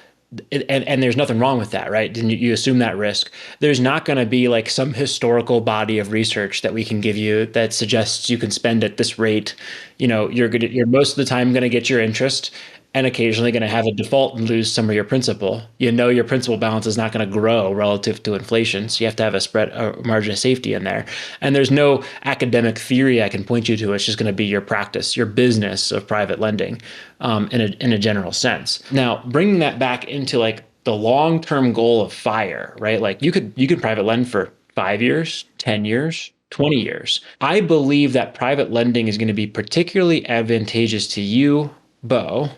and there's nothing wrong with that, right? And you assume that risk. There's not going to be like some historical body of research that we can give you that suggests you can spend at this rate. You're most of the time going to get your interest, and occasionally going to have a default and lose some of your principal. Your principal balance is not going to grow relative to inflation. So you have to have a margin of safety in there. And there's no academic theory I can point you to. It's just going to be your practice, your business of private lending in a general sense. Now, bringing that back into like the long-term goal of FIRE, right? Like you could private lend for 5 years, 10 years, 20 years. I believe that private lending is going to be particularly advantageous to you, Beau,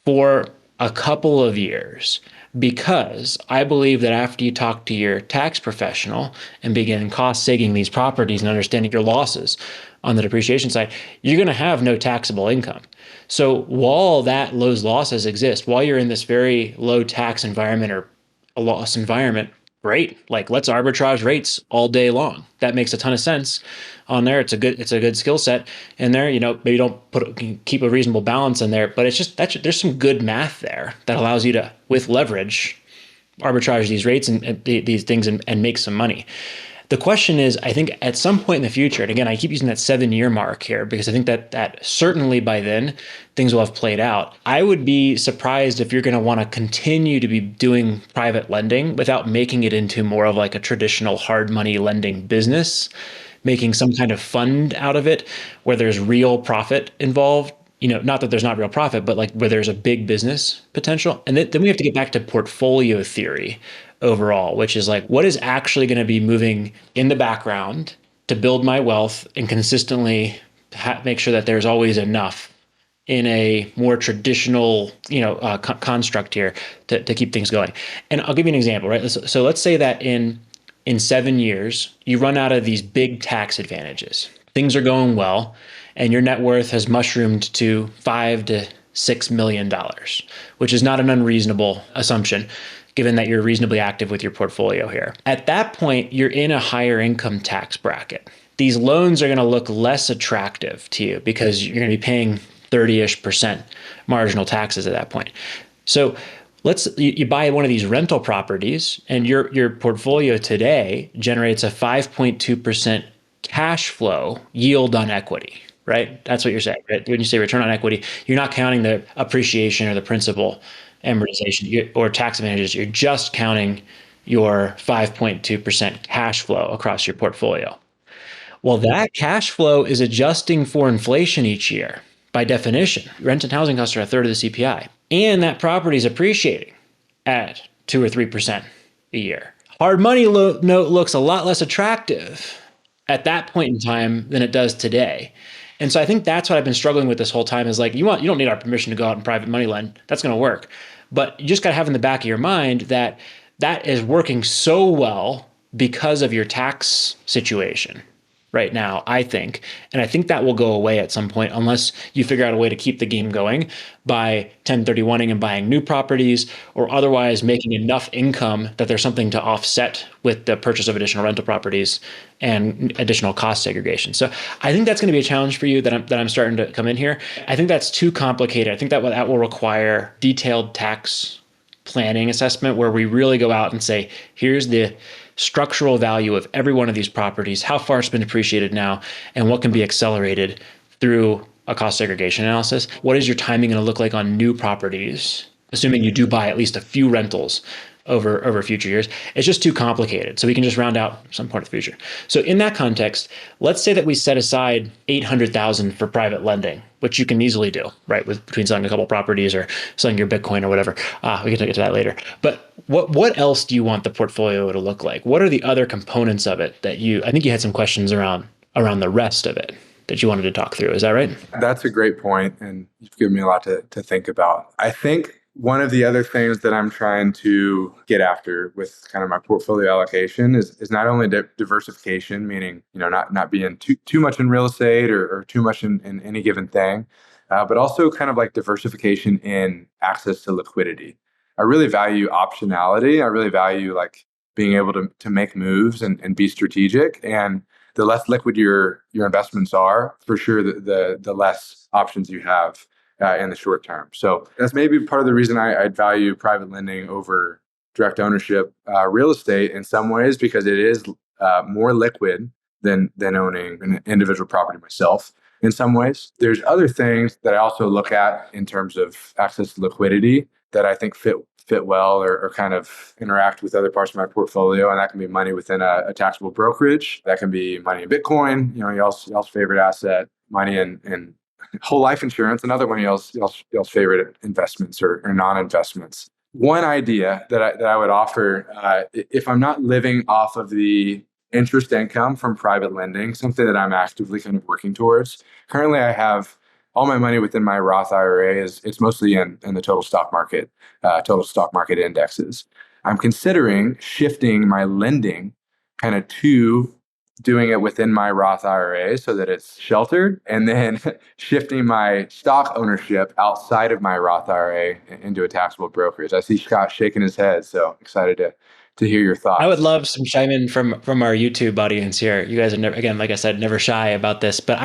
for a couple of years, because I believe that after you talk to your tax professional and begin cost segging these properties and understanding your losses on the depreciation side, you're going to have no taxable income. So while those losses exist, while you're in this very low tax environment or a loss environment, great. Like let's arbitrage rates all day long. That makes a ton of sense on there. It's a good skill set in there. Maybe don't keep a reasonable balance in there, but it's just there's some good math there that allows you to, with leverage, arbitrage these rates and these things and make some money. The question is, I think at some point in the future, and again, I keep using that 7-year mark here because I think that certainly by then things will have played out. I would be surprised if you're going to want to continue to be doing private lending without making it into more of like a traditional hard money lending business, making some kind of fund out of it where there's real profit involved. Not that there's not real profit, but like where there's a big business potential. And then we have to get back to portfolio theory overall, which is like, what is actually going to be moving in the background to build my wealth and consistently make sure that there's always enough in a more traditional, construct here to keep things going. And I'll give you an example, right? So let's say that in 7 years, you run out of these big tax advantages. Things are going well, and your net worth has mushroomed to $5 to $6 million, which is not an unreasonable assumption, given that you're reasonably active with your portfolio here. At that point, you're in a higher income tax bracket. These loans are going to look less attractive to you because you're going to be paying 30-ish% marginal taxes at that point. So you buy one of these rental properties, and your portfolio today generates a 5.2% cash flow yield on equity, right? That's what you're saying, right? When you say return on equity, you're not counting the appreciation or the principal amortization or tax advantages. You're just counting your 5.2% cash flow across your portfolio. Well, that cash flow is adjusting for inflation each year. By definition, rent and housing costs are a third of the CPI. And that property is appreciating at 2 or 3% a year. Hard money note looks a lot less attractive at that point in time than it does today. And so I think that's what I've been struggling with this whole time is like, you don't need our permission to go out and private money lend. That's going to work. But you just got to have in the back of your mind that is working so well because of your tax situation right now, I think. And I think that will go away at some point unless you figure out a way to keep the game going by 1031ing and buying new properties or otherwise making enough income that there's something to offset with the purchase of additional rental properties and additional cost segregation. So I think that's going to be a challenge for you that I'm starting to come in here. I think that's too complicated. I think that will require detailed tax planning assessment where we really go out and say, here's the structural value of every one of these properties, how far it's been depreciated now, and what can be accelerated through a cost segregation analysis. What is your timing going to look like on new properties, assuming you do buy at least a few rentals over future years? It's just too complicated. So we can just round out some part of the future. So in that context, let's say that we set aside $800,000 for private lending, which you can easily do, right? Between selling a couple properties or selling your Bitcoin or whatever. We can get to that later. But what else do you want the portfolio to look like? What are the other components of it that I think you had some questions around the rest of it that you wanted to talk through. Is that right? That's a great point, and you've given me a lot to think about. I think one of the other things that I'm trying to get after with kind of my portfolio allocation is not only diversification, meaning, not being too much in real estate or too much in any given thing, but also kind of like diversification in access to liquidity. I really value optionality. I really value like being able to make moves and be strategic. And the less liquid your investments are, for sure, the less options you have in the short term. So that's maybe part of the reason I'd value private lending over direct ownership real estate in some ways, because it is more liquid than owning an individual property myself. In some ways, there's other things that I also look at in terms of access to liquidity that I think fit well or kind of interact with other parts of my portfolio. And that can be money within a taxable brokerage. That can be money in Bitcoin, y'all's favorite asset, money in whole life insurance, another one of y'all's favorite investments or non-investments. One idea that I would offer, if I'm not living off of the interest income from private lending, something that I'm actively kind of working towards. Currently, I have all my money within my Roth IRA it's mostly in the total stock market indexes. I'm considering shifting my lending kind of to doing it within my Roth IRA so that it's sheltered, and then shifting my stock ownership outside of my Roth IRA into a taxable brokerage. I see Scott shaking his head, so excited to hear your thoughts. I would love some chime in from our YouTube audience here. You guys are never, again, like I said, never shy about this, but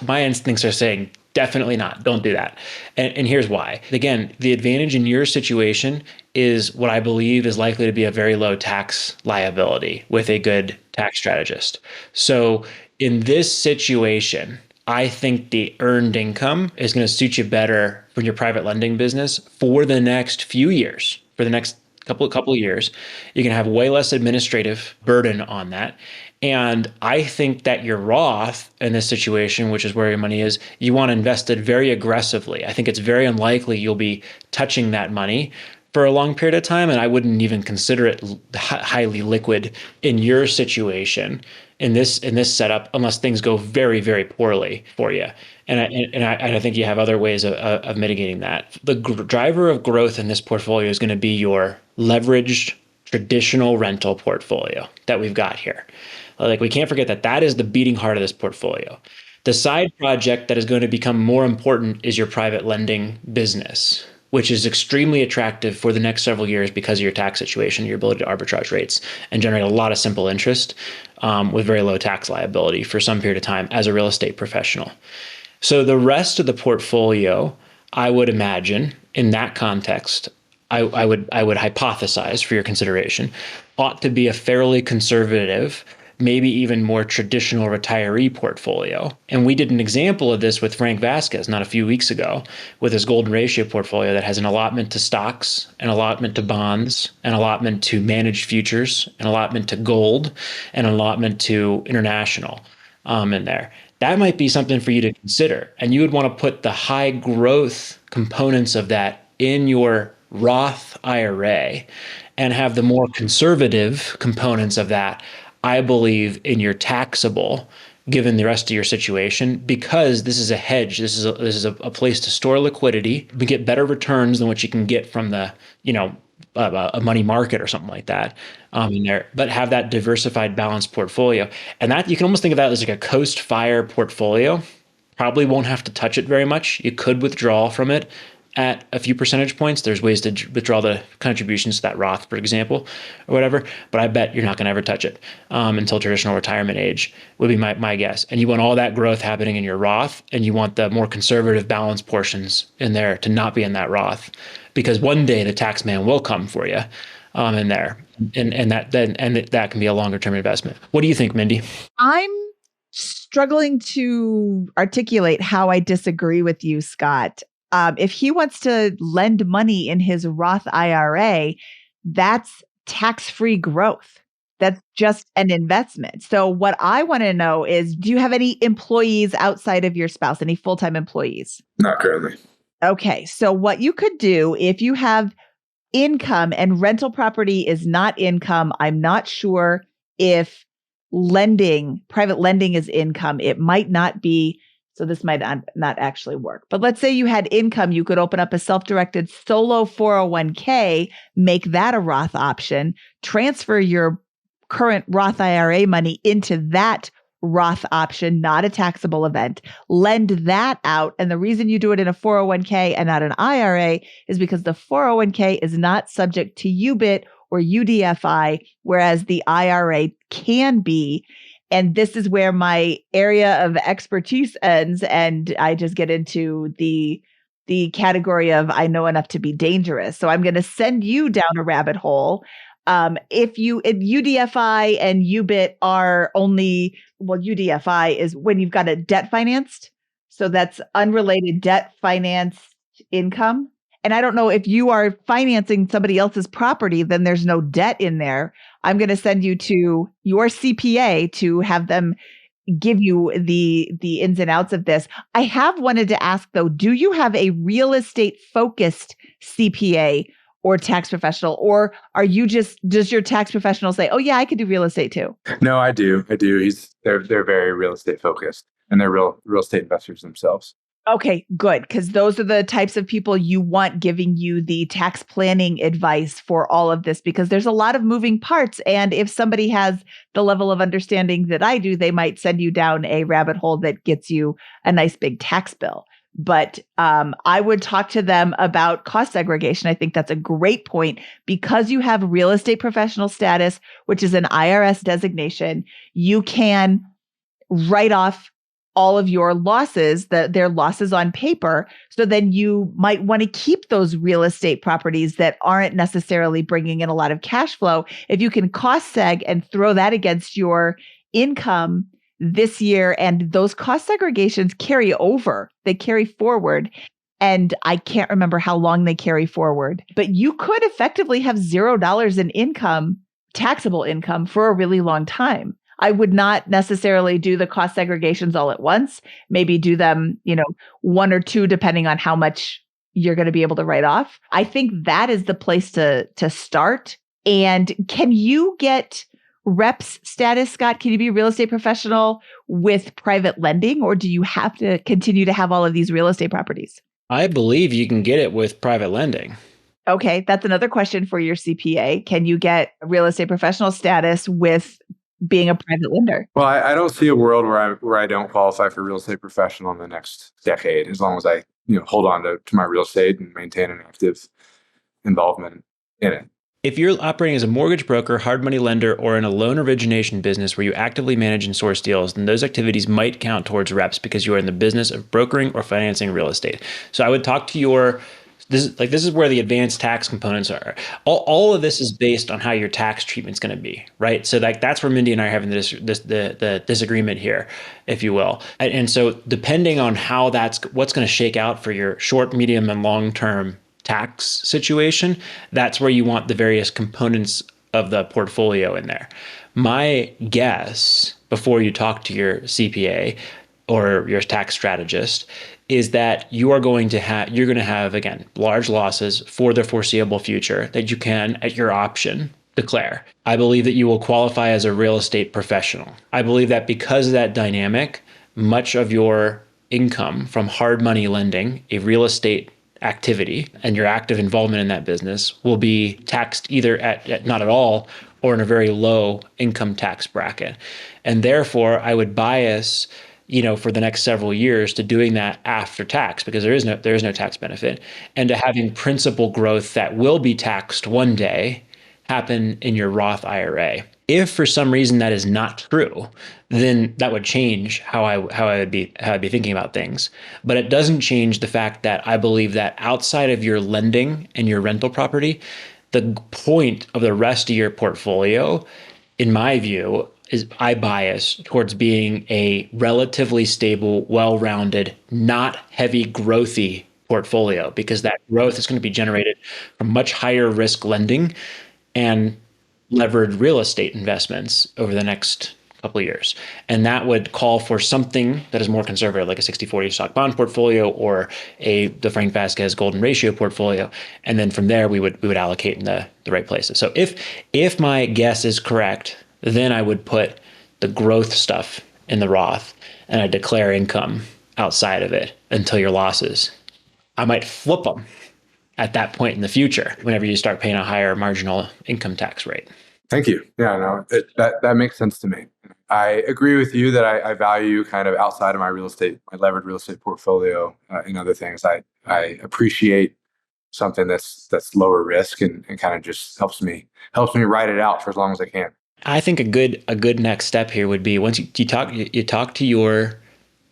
my instincts are saying definitely not. Don't do that. And here's why. Again, the advantage in your situation is what I believe is likely to be a very low tax liability with a good tax strategist. So in this situation, I think the earned income is going to suit you better from your private lending business for the next few years, for the next couple of years. You can have way less administrative burden on that. And I think that your Roth in this situation, which is where your money is, you want to invest it very aggressively. I think it's very unlikely you'll be touching that money for a long period of time. And I wouldn't even consider it highly liquid in your situation, in this setup, unless things go very, very poorly for you. And I think you have other ways of mitigating that. The driver of growth in this portfolio is going to be your leveraged traditional rental portfolio that we've got here. Like, we can't forget that is the beating heart of this portfolio. The side project that is going to become more important is your private lending business, which is extremely attractive for the next several years because of your tax situation, your ability to arbitrage rates and generate a lot of simple interest with very low tax liability for some period of time as a real estate professional. So the rest of the portfolio, I would imagine, in that context, I would hypothesize for your consideration, ought to be a fairly conservative, maybe even more traditional retiree portfolio. And we did an example of this with Frank Vasquez not a few weeks ago with his golden ratio portfolio that has an allotment to stocks, an allotment to bonds, an allotment to managed futures, an allotment to gold, and an allotment to international in there. That might be something for you to consider. And you would want to put the high growth components of that in your Roth IRA and have the more conservative components of that, I believe, in your taxable, given the rest of your situation, because this is a hedge. This is a place to store liquidity. We get better returns than what you can get from the, a money market or something like that in there, but have that diversified, balanced portfolio. And that, you can almost think of that as like a coast fire portfolio. Probably won't have to touch it very much. You could withdraw from it at a few percentage points. There's ways to withdraw the contributions to that Roth, for example, or whatever. But I bet you're not going to ever touch it until traditional retirement age would be my guess. And you want all that growth happening in your Roth, and you want the more conservative balanced portions in there to not be in that Roth, because one day the tax man will come for you in there, and that can be a longer term investment. What do you think, Mindy? I'm struggling to articulate how I disagree with you, Scott. If he wants to lend money in his Roth IRA, that's tax-free growth. That's just an investment. So what I want to know is, do you have any employees outside of your spouse, any full-time employees? Not currently. Okay. So what you could do if you have income and rental property is not income, I'm not sure if private lending is income. It might not be So this might not actually work. But let's say you had income, you could open up a self-directed solo 401k, make that a Roth option, transfer your current Roth IRA money into that Roth option, not a taxable event, lend that out. And the reason you do it in a 401k and not an IRA is because the 401k is not subject to UBIT or UDFI, whereas the IRA can be. And this is where my area of expertise ends. And I just get into the category of I know enough to be dangerous. So I'm going to send you down a rabbit hole. If UDFI and UBIT are only, well, UDFI is when you've got a debt financed. So that's unrelated debt financed income. And I don't know if you are financing somebody else's property, then there's no debt in there. I'm going to send you to your CPA to have them give you the ins and outs of this. I have wanted to ask though, do you have a real estate focused CPA or tax professional, or are you does your tax professional say, oh yeah, I could do real estate too? No, I do. They're very real estate focused, and they're real estate investors themselves. Okay, good. Because those are the types of people you want giving you the tax planning advice for all of this, because there's a lot of moving parts. And if somebody has the level of understanding that I do, they might send you down a rabbit hole that gets you a nice big tax bill. But I would talk to them about cost segregation. I think that's a great point. Because you have real estate professional status, which is an IRS designation, you can write off all of your losses, their losses on paper. So then you might want to keep those real estate properties that aren't necessarily bringing in a lot of cash flow. If you can cost seg and throw that against your income this year, and those cost segregations carry over, they carry forward. And I can't remember how long they carry forward, but you could effectively have $0 in income, taxable income, for a really long time. I would not necessarily do the cost segregations all at once, maybe do them, one or two, depending on how much you're going to be able to write off. I think that is the place to start. And can you get reps status, Scott? Can you be a real estate professional with private lending, or do you have to continue to have all of these real estate properties? I believe you can get it with private lending. Okay, that's another question for your CPA. Can you get real estate professional status with being a private lender? Well, I don't see a world where I don't qualify for real estate professional in the next decade, as long as I hold on to my real estate and maintain an active involvement in it. If you're operating as a mortgage broker, hard money lender, or in a loan origination business where you actively manage and source deals, then those activities might count towards reps because you are in the business of brokering or financing real estate. So I would talk to this is where the advanced tax components are. All of this is based on how your tax treatment's going to be, right? So that's where Mindy and I are having the disagreement here, if you will. And so depending on how what's going to shake out for your short, medium, and long-term tax situation, that's where you want the various components of the portfolio in there. My guess, before you talk to your CPA or your tax strategist, is that you're going to have, again, large losses for the foreseeable future that you can, at your option, declare. I believe that you will qualify as a real estate professional. I believe that because of that dynamic, much of your income from hard money lending, a real estate activity, and your active involvement in that business will be taxed either at not at all or in a very low income tax bracket. And therefore, I would bias for the next several years to doing that after tax, because there is no tax benefit, and to having principal growth that will be taxed one day happen in your Roth IRA. If for some reason that is not true, then that would change how I'd be thinking about things. But it doesn't change the fact that I believe that outside of your lending and your rental property, the point of the rest of your portfolio, in my view, is I bias towards being a relatively stable, well-rounded, not heavy growthy portfolio, because that growth is going to be generated from much higher risk lending and levered real estate investments over the next couple of years. And that would call for something that is more conservative, like a 60-40 stock bond portfolio or the Frank Vasquez golden ratio portfolio. And then from there, we would allocate in the right places. So if my guess is correct, then I would put the growth stuff in the Roth and I declare income outside of it until your losses. I might flip them at that point in the future whenever you start paying a higher marginal income tax rate. Thank you. Yeah, no, that makes sense to me. I agree with you that I value kind of outside of my levered real estate portfolio in other things. I appreciate something that's lower risk and kind of just helps me ride it out for as long as I can. I think a good next step here would be once you talk to your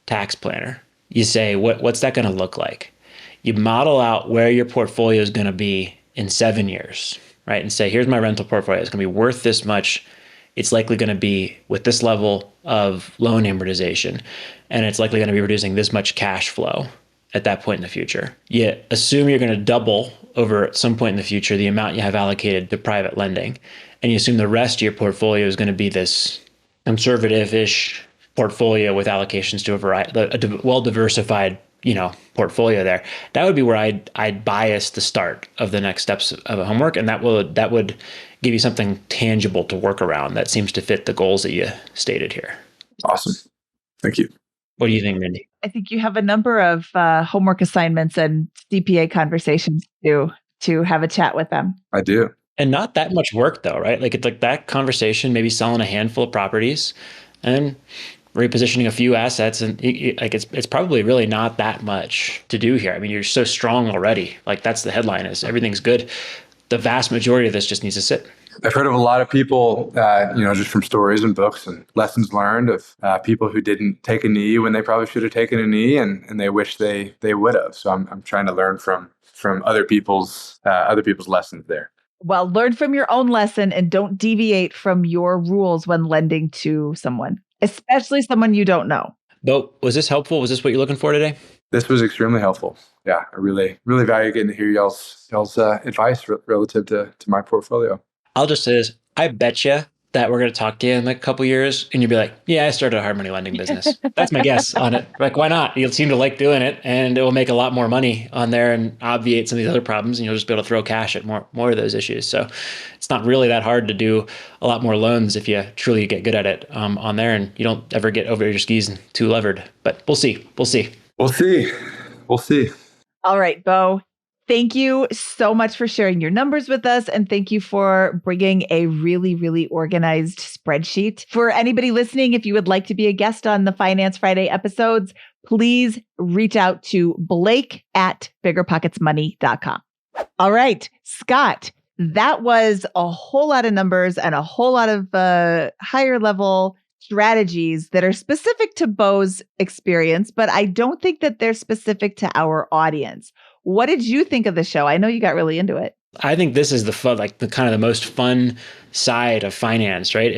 tax planner, you say what's that going to look like? You model out where your portfolio is going to be in 7 years, right? And say, here's my rental portfolio. It's going to be worth this much. It's likely going to be with this level of loan amortization, and it's likely going to be producing this much cash flow at that point in the future. You assume you're going to double over at some point in the future the amount you have allocated to private lending, and you assume the rest of your portfolio is going to be this conservative-ish portfolio with allocations to a well-diversified portfolio there. That would be where I'd bias the start of the next steps of a homework, and that would give you something tangible to work around that seems to fit the goals that you stated here. Awesome. Thank you. What do you think, Mindy? I think you have a number of homework assignments and CPA conversations to have a chat with them. I do. And not that much work though, right? Like it's like that conversation, maybe selling a handful of properties and repositioning a few assets, and it's probably really not that much to do here. I mean, you're so strong already. Like that's the headline, is everything's good. The vast majority of this just needs to sit. I've heard of a lot of people, just from stories and books and lessons learned of people who didn't take a knee when they probably should have taken a knee, and they wish they would have. So I'm trying to learn from other people's lessons there. Well, learn from your own lesson and don't deviate from your rules when lending to someone, especially someone you don't know. Beau, was this helpful? Was this what you're looking for today? This was extremely helpful. Yeah, I really, really value getting to hear y'all's advice relative to my portfolio. I'll just say this. I bet you that we're going to talk to you in like a couple years and you'll be like, yeah, I started a hard money lending business. That's my guess on it. Like, why not? You'll seem to like doing it, and it will make a lot more money on there and obviate some of these other problems, and you'll just be able to throw cash at more of those issues. So it's not really that hard to do a lot more loans if you truly get good at it on there, and you don't ever get over your skis and too levered. But we'll see. All right, Beau. Thank you so much for sharing your numbers with us. And thank you for bringing a really, really organized spreadsheet. For anybody listening, if you would like to be a guest on the Finance Friday episodes, please reach out to Blake at BiggerPocketsMoney.com. All right, Scott, that was a whole lot of numbers and a whole lot of higher level strategies that are specific to Beau's experience, but I don't think that they're specific to our audience. What did you think of the show? I know you got really into it. I think this is the fun, like the kind of the most fun side of finance, right?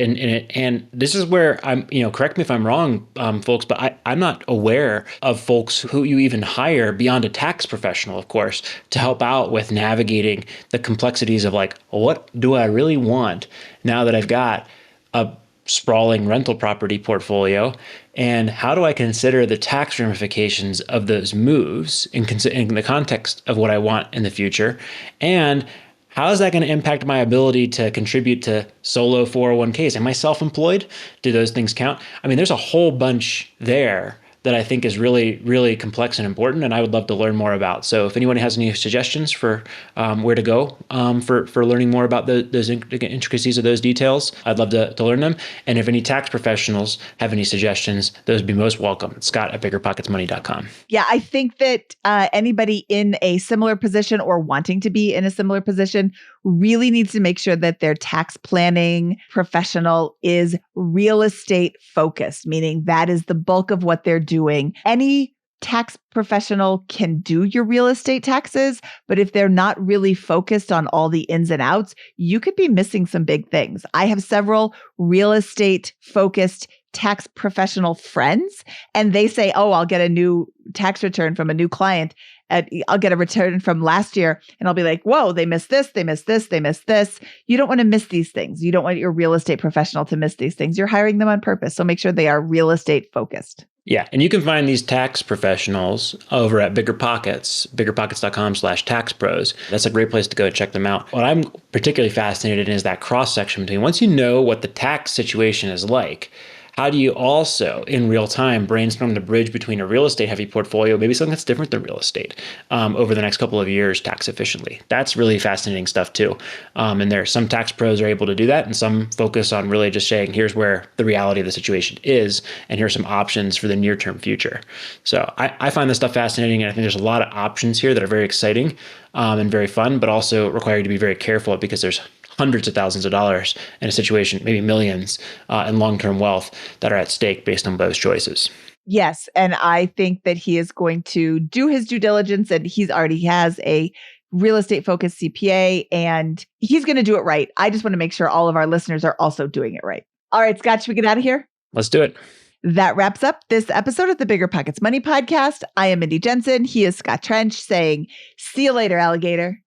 And this is where I'm, correct me if I'm wrong, folks, but I'm not aware of folks who you even hire beyond a tax professional, of course, to help out with navigating the complexities of like, what do I really want now that I've got a sprawling rental property portfolio, and how do I consider the tax ramifications of those moves in the context of what I want in the future, and how is that going to impact my ability to contribute to solo 401ks? Am I self-employed? Do those things count? I mean, there's a whole bunch there that I think is really, really complex and important, and I would love to learn more about. So if anyone has any suggestions for where to go for learning more about those intricacies of those details, I'd love to learn them. And if any tax professionals have any suggestions, those would be most welcome. Scott at BiggerPocketsMoney.com. Yeah, I think that anybody in a similar position or wanting to be in a similar position really needs to make sure that their tax planning professional is real estate focused, meaning that is the bulk of what they're doing. Any tax professional can do your real estate taxes, but if they're not really focused on all the ins and outs, you could be missing some big things. I have several real estate focused tax professional friends, and they say, oh, I'll get a new tax return from a new client. I'll get a return from last year, and I'll be like, whoa, they missed this, they missed this, they missed this. You don't want to miss these things. You don't want your real estate professional to miss these things. You're hiring them on purpose. So make sure they are real estate focused. Yeah. And you can find these tax professionals over at BiggerPockets, BiggerPockets.com/taxpros. That's a great place to go and check them out. What I'm particularly fascinated in is that cross section between once you know what the tax situation is like, how do you also, in real time, brainstorm the bridge between a real estate heavy portfolio, maybe something that's different than real estate, over the next couple of years tax efficiently? That's really fascinating stuff too. And there are some tax pros are able to do that, and some focus on really just saying, here's where the reality of the situation is, and here's some options for the near-term future. So I find this stuff fascinating, and I think there's a lot of options here that are very exciting and very fun, but also require you to be very careful because there's hundreds of thousands of dollars in a situation, maybe millions, in long-term wealth that are at stake based on Beau's choices. Yes. And I think that he is going to do his due diligence, and he's already has a real estate focused CPA, and he's going to do it right. I just want to make sure all of our listeners are also doing it right. All right, Scott, should we get out of here? Let's do it. That wraps up this episode of the BiggerPockets Money Podcast. I am Mindy Jensen. He is Scott Trench saying, see you later, alligator.